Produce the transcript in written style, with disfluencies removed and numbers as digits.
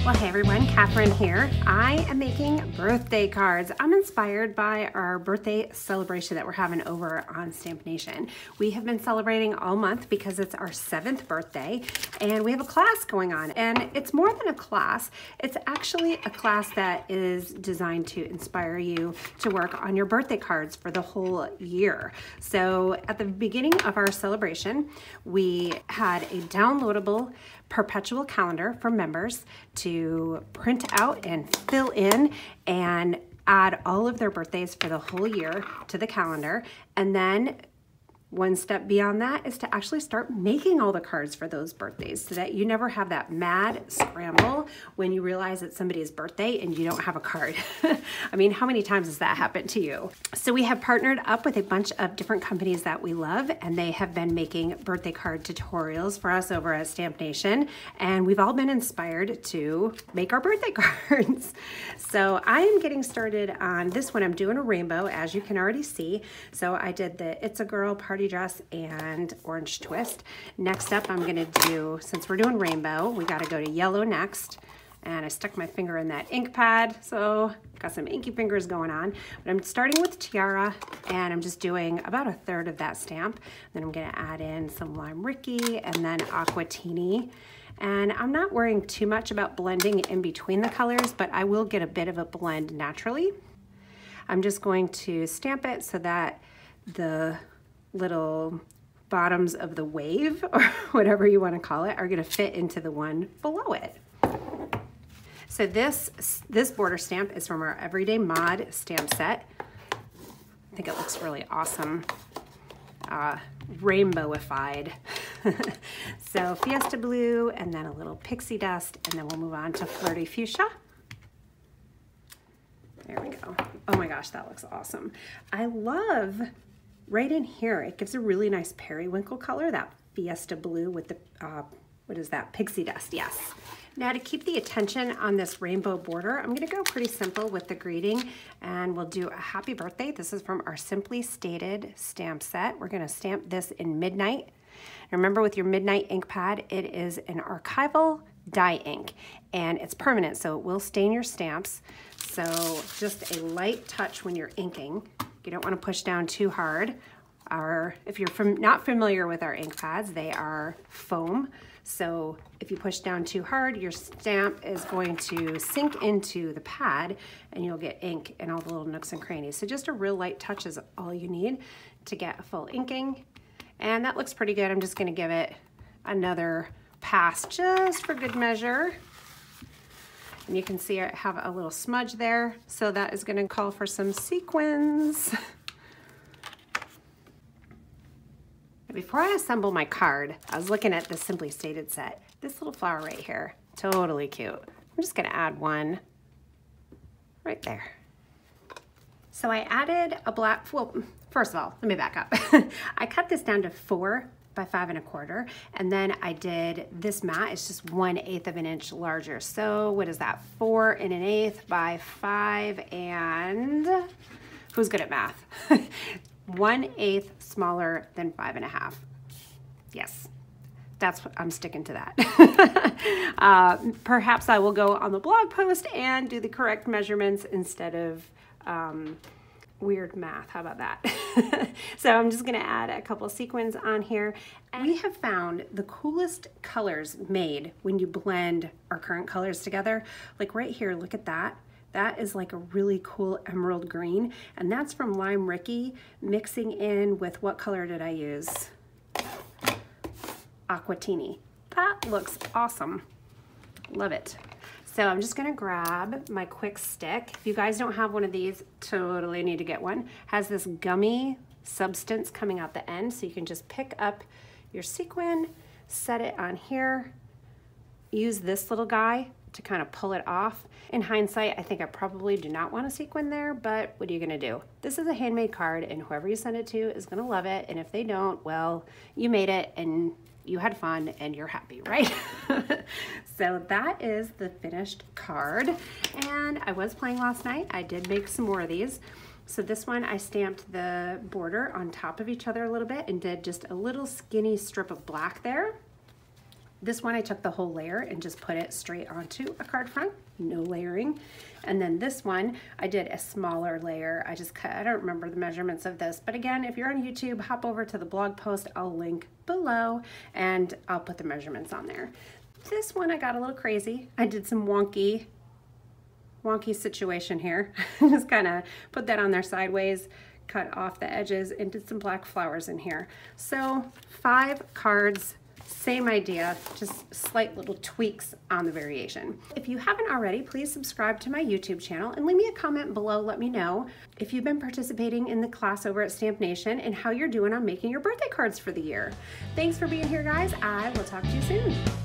Well, hey everyone, Catherine here. I am making birthday cards. I'm inspired by our birthday celebration that we're having over on StampNation. We have been celebrating all month because it's our 7th birthday and we have a class going on. And it's more than a class, it's actually a class that is designed to inspire you to work on your birthday cards for the whole year. So at the beginning of our celebration, we had a downloadable perpetual calendar for members to print out and fill in and add all of their birthdays for the whole year to the calendar. And then one step beyond that is to actually start making all the cards for those birthdays so that you never have that mad scramble when you realize it's somebody's birthday and you don't have a card. I mean, how many times has that happened to you? So we have partnered up with a bunch of different companies that we love, and they have been making birthday card tutorials for us over at StampNation, and we've all been inspired to make our birthday cards. So I am getting started on this one. I'm doing a rainbow, as you can already see. So I did the It's a Girl party dress and orange twist. Next up, I'm gonna do, since we're doing rainbow, we gotta go to yellow next. And I stuck my finger in that ink pad, so got some inky fingers going on. But I'm starting with Tiara, and I'm just doing about 1/3 of that stamp. Then I'm gonna add in some lime Rickey and then Aquatini. And I'm not worrying too much about blending in between the colors, but I will get a bit of a blend naturally. I'm just going to stamp it so that the little bottoms of the wave, or whatever you want to call it, are going to fit into the one below it. So this border stamp is from our Everyday Mod stamp set. I think it looks really awesome, rainbowified. So Fiesta Blue, and then a little pixie dust, and then we'll move on to Flirty Fuchsia. There we go. Oh my gosh, that looks awesome. I love right in here, it gives a really nice periwinkle color, that Fiesta Blue with the, what is that, pixie dust, yes. Now to keep the attention on this rainbow border, I'm gonna go pretty simple with the greeting, and we'll do a happy birthday. This is from our Simply Stated stamp set. We're gonna stamp this in Midnight. And remember, with your Midnight ink pad, it is an archival dye ink, and it's permanent, so it will stain your stamps. So just a light touch when you're inking. You don't want to push down too hard. If you're not familiar with our ink pads, they are foam. So if you push down too hard, your stamp is going to sink into the pad and you'll get ink in all the little nooks and crannies. So just a real light touch is all you need to get a full inking. And that looks pretty good. I'm just going to give it another pass just for good measure. And you can see I have a little smudge there, so that is going to call for some sequins. Before I assemble my card, I was looking at the Simply Stated set. This little flower right here, totally cute. I'm just going to add one right there. So I added a black, well, first of all, let me back up. I cut this down to 4 by 5 1/4, and then I did this mat. It's just 1/8 of an inch larger. So what is that? 4 1/8 by 5 and who's good at math? 1/8 smaller than 5 1/2. Yes, that's what I'm sticking to that. Perhaps I will go on the blog post and do the correct measurements instead of weird math. How about that? So I'm just going to add a couple sequins on here. And we have found the coolest colors made when you blend our current colors together. Like right here, look at that. That is like a really cool emerald green, and that's from Lime Rickey mixing in with, what color did I use? Aquatini. That looks awesome. Love it. So I'm just gonna grab my quick stick. If you guys don't have one of these, totally need to get one. Has this gummy substance coming out the end, so you can just pick up your sequin, set it on here, use this little guy to kind of pull it off. In hindsight, I think I probably do not want a sequin there, but what are you gonna do? This is a handmade card, and whoever you send it to is gonna love it, and if they don't, well, you made it and you had fun and you're happy, right? So that is the finished card, and I was playing last night. I did make some more of these. So this one, I stamped the border on top of each other a little bit and did just a little skinny strip of black there. This one I took the whole layer and just put it straight onto a card front, no layering. And then this one, I did a smaller layer. I just cut, I don't remember the measurements of this, but again, if you're on YouTube, hop over to the blog post, I'll link below and I'll put the measurements on there. This one I got a little crazy. I did some wonky situation here. Just kind of put that on there sideways, cut off the edges, and did some black flowers in here. So 5 cards, same idea, just slight little tweaks on the variation. If you haven't already, please subscribe to my YouTube channel and leave me a comment below. Let me know if you've been participating in the class over at StampNation and how you're doing on making your birthday cards for the year. Thanks for being here, guys. I will talk to you soon.